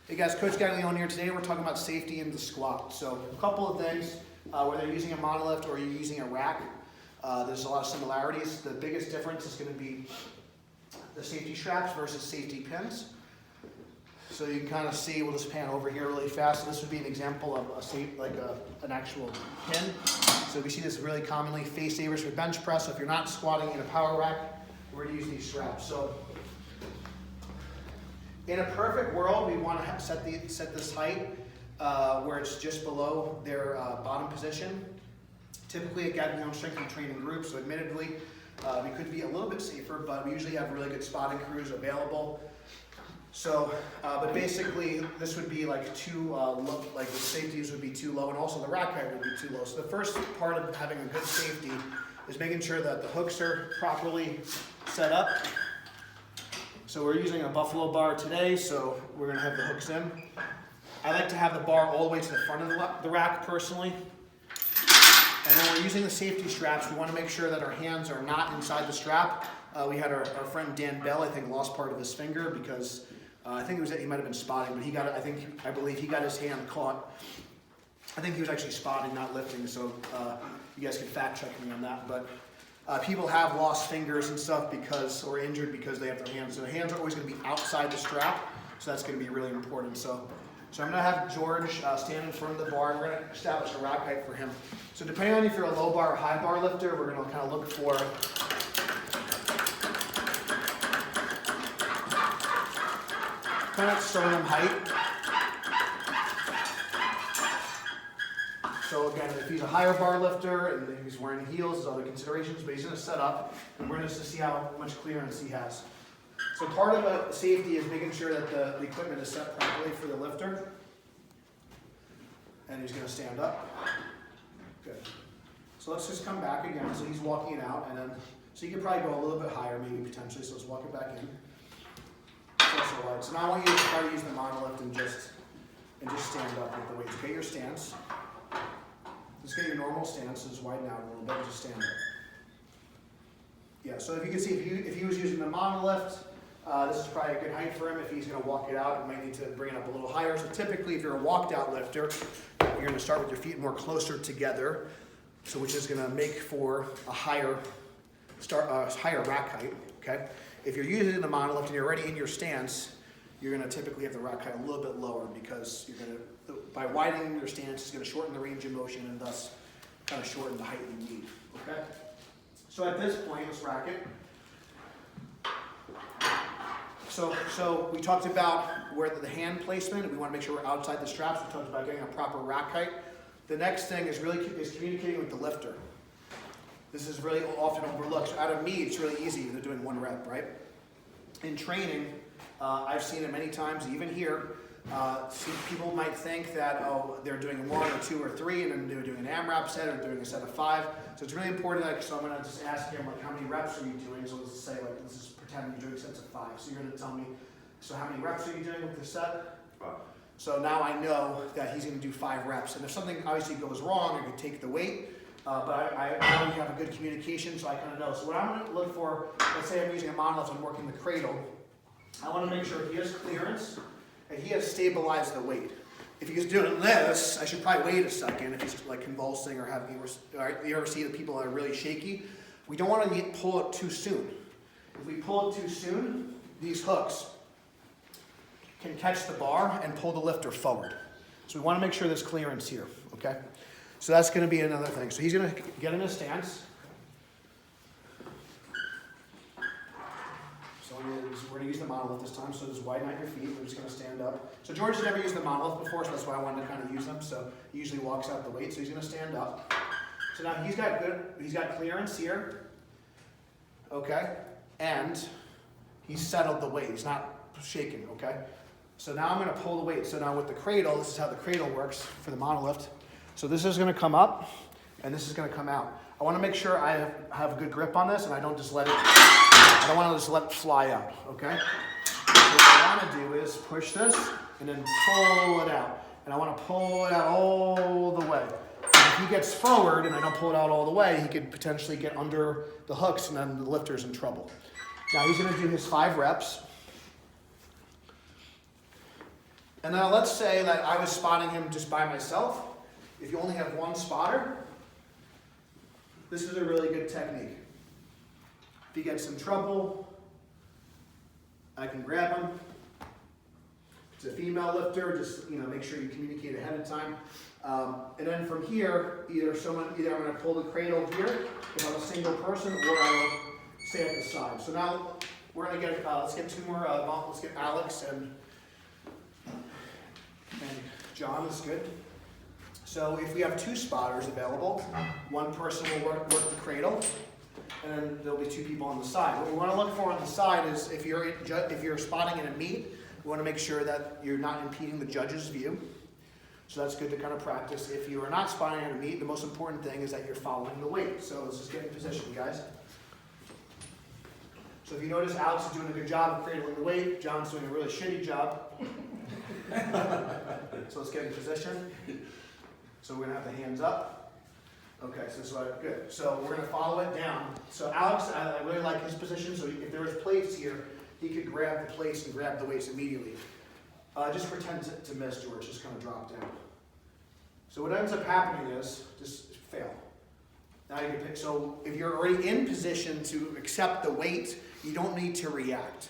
Hey guys, Coach Gaglione here. Today we're talking about safety in the squat. So a couple of things, whether you're using a monolift or you're using a rack, there's a lot of similarities. The biggest difference is going to be the safety straps versus safety pins. So you can kind of see, we'll just pan over here really fast. So this would be an example of an actual pin. So we see this really commonly, face savers for bench press. So if you're not squatting in a power rack, we're going to use these straps. So in a perfect world, we want to set this height where it's just below their bottom position. Typically a Gaglione strength and training group, so admittedly, we could be a little bit safer, but we usually have really good spotting crews available. So, but basically, this would be like too low, like the safeties would be too low, and also the rack height would be too low. So the first part of having a good safety is making sure that the hooks are properly set up. So we're using a buffalo bar today, so we're going to have the hooks in. I like to have the bar all the way to the front of the rack personally. And when we're using the safety straps, we want to make sure that our hands are not inside the strap. We had our friend Dan Bell, I think, lost part of his finger because I think it was that he might have been spotting, but he got it. I believe he got his hand caught. I think he was actually spotting, not lifting. So you guys can fact check me on that. But people have lost fingers and stuff or injured because they have their hands. So the hands are always going to be outside the strap. So that's going to be really important. So I'm going to have George stand in front of the bar. We're going to establish a rack height for him. So depending on if you're a low bar or high bar lifter, we're going to kind of look for kind of sternum height. So again, if he's a higher bar lifter and he's wearing heels, there's other considerations, but he's going to set up and we're going to see how much clearance he has. So part of the safety is making sure that the equipment is set properly for the lifter. And he's going to stand up. Good. So let's just come back again. So he's walking it out, and then so you could probably go a little bit higher, maybe potentially. So let's walk it back in. So all right. So now I want you to try to use the monolift and just stand up with the weights. Get your stance. Just get your normal stance. Just widen out a little bit. Just stand up. Yeah. So if you can see, if he was using the monolift, this is probably a good height for him. If he's going to walk it out, you might need to bring it up a little higher. So typically, if you're a walked out lifter, you're going to start with your feet more closer together, so which is going to make for a higher rack height. Okay. If you're using the monolift and you're already in your stance, you're going to typically have the rack height a little bit lower because you're going to, by widening your stance, it's going to shorten the range of motion and thus kind of shorten the height you need. Okay. So at this point, let's rack it. So we talked about where the hand placement. We want to make sure we're outside the straps. We talked about getting a proper rack height. The next thing is communicating with the lifter. This is really often overlooked. So out of me, it's really easy. They're doing one rep, right? In training, I've seen it many times, even here. People might think that, they're doing 1 or 2 or 3, and then they're doing an AMRAP set or doing a set of 5. So it's really important. So I'm going to just ask him, how many reps are you doing? So let's say, let's just pretend you're doing sets of 5. So you're going to tell me, so how many reps are you doing with the set? 5. So now I know that he's going to do 5 reps. And if something obviously goes wrong, I could take the weight. But I know we have a good communication, so I kind of know. So what I'm going to look for, let's say I'm using a monolift, I'm working the cradle. I want to make sure he has clearance and he has stabilized the weight. If he's doing this, I should probably wait a second if he's like convulsing or having, you ever see the people that are really shaky? We don't want to pull it too soon. If we pull it too soon, these hooks can catch the bar and pull the lifter forward. So we want to make sure there's clearance here, okay? So that's going to be another thing. So he's going to get in a stance. So we're going to use the monolift this time. So just widen out your feet. We're just going to stand up. So George has never used the monolift before, so that's why I wanted to kind of use them. So he usually walks out the weight. So he's going to stand up. So now he's got clearance here. Okay, and he's settled the weight. He's not shaking. Okay. So now I'm going to pull the weight. So now with the cradle, this is how the cradle works for the monolift. So this is going to come up, and this is going to come out. I want to make sure I have a good grip on this, and I don't just let it. I don't want to just let it fly out. Okay. So what I want to do is push this and then pull it out, and I want to pull it out all the way. If he gets forward and I don't pull it out all the way, he could potentially get under the hooks, and then the lifter's in trouble. Now he's going to do his 5 reps. And now let's say that I was spotting him just by myself. If you only have one spotter, this is a really good technique. If he gets in trouble, I can grab him. If it's a female lifter, just make sure you communicate ahead of time. And then from here, either I'm going to pull the cradle here if I'm a single person, or I will stay at the side. So now we're going to get let's get two more. Let's get Alex and John is good. So if we have two spotters available, one person will work the cradle, and then there'll be two people on the side. What we want to look for on the side is if you're spotting in a meet, we want to make sure that you're not impeding the judge's view. So that's good to kind of practice. If you are not spotting in a meet, the most important thing is that you're following the weight. So let's just get in position, guys. So if you notice, Alex is doing a good job of cradling the weight. John's doing a really shitty job. So let's get in position. So we're going to have the hands up. Okay, so this is good. So we're going to follow it down. So Alex, I really like his position. So if there was plates here, he could grab the plates and grab the weights immediately. Just pretend to miss, George. Just kind of drop down. So what ends up happening is, just fail. Now you can pick. So if you're already in position to accept the weight, you don't need to react.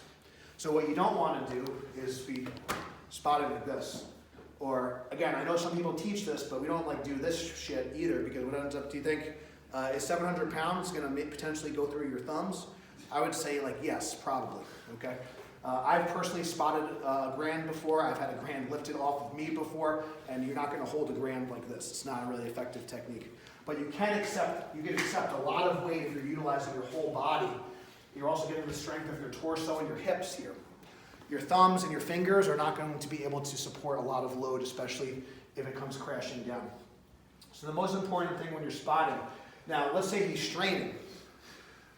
So what you don't want to do is be spotted like this. Or, again, I know some people teach this, but we don't do this shit either, because what ends up, do you think, is 700 pounds going to potentially go through your thumbs? I would say, yes, probably, okay? I've personally spotted a grand before. I've had a grand lifted off of me before, and you're not going to hold a grand like this. It's not a really effective technique. But you can accept a lot of weight if you're utilizing your whole body. You're also getting the strength of your torso and your hips here. Your thumbs and your fingers are not going to be able to support a lot of load, especially if it comes crashing down. So the most important thing when you're spotting, now let's say he's straining.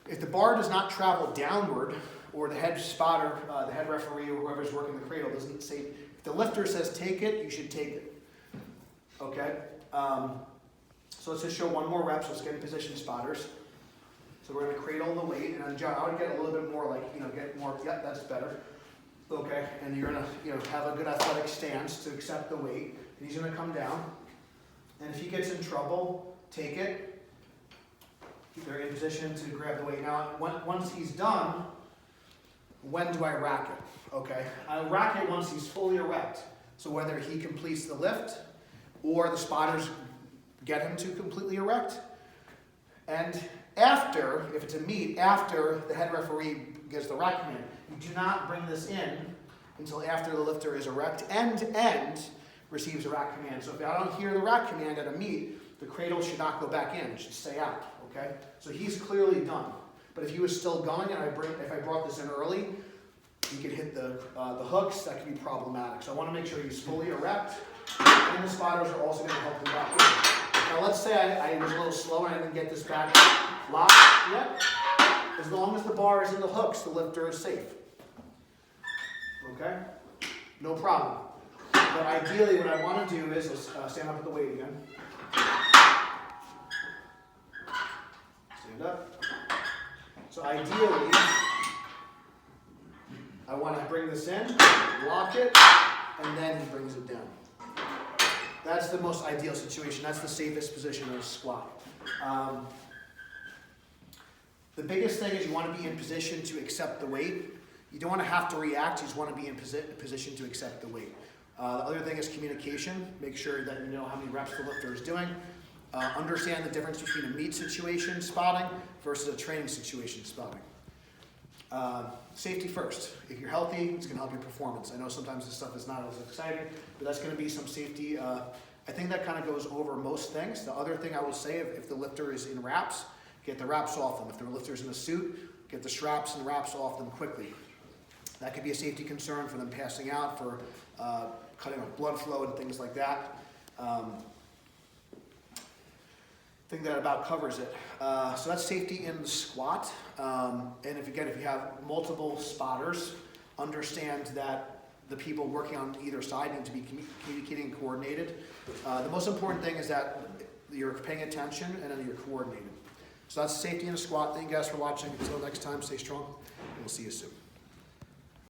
If the bar does not travel downward, or the head spotter, the head referee, or whoever's working the cradle doesn't say, if the lifter says take it, you should take it. Okay? So let's just show one more rep, so let's get in position, spotters. So we're going to cradle the weight, and then John, I would get a little bit more get more, yeah, that's better. Okay, and you're going to have a good athletic stance to accept the weight. And he's going to come down. And if he gets in trouble, take it. They're in position to grab the weight. Now, once he's done, when do I rack it? Okay, I rack it once he's fully erect. So whether he completes the lift or the spotters get him to completely erect. And after, if it's a meet, after the head referee gives the rack command, you do not bring this in until after the lifter is erect and receives a rack command. So if I don't hear the rack command at a meet, the cradle should not go back in. It should stay out, okay? So he's clearly done. But if he was still going and if I brought this in early, he could hit the hooks. That could be problematic. So I want to make sure he's fully erect, and the spotters are also going to help him back in. Now let's say I was a little slow and I didn't get this back locked yet. As long as the bar is in the hooks, the lifter is safe. Okay? No problem. But ideally what I want to do is stand up with the weight again. Stand up. So ideally, I want to bring this in, lock it, and then he brings it down. That's the most ideal situation. That's the safest position in a squat. The biggest thing is you want to be in position to accept the weight. You don't want to have to react. You just want to be in position to accept the weight. The other thing is communication. Make sure that you know how many reps the lifter is doing. Understand the difference between a meet situation spotting versus a training situation spotting. Safety first. If you're healthy, it's going to help your performance. I know sometimes this stuff is not as exciting, but that's going to be some safety. I think that kind of goes over most things. The other thing I will say, if the lifter is in wraps, get the wraps off them. If the lifter's in a suit, get the straps and wraps off them quickly. That could be a safety concern for them passing out, for cutting off blood flow and things like that. I think that about covers it. So that's safety in the squat. And if you have multiple spotters, understand that the people working on either side need to be communicating and coordinated. The most important thing is that you're paying attention and then you're coordinated. So that's safety in a squat. Thank you guys for watching. Until next time, stay strong, and we'll see you soon.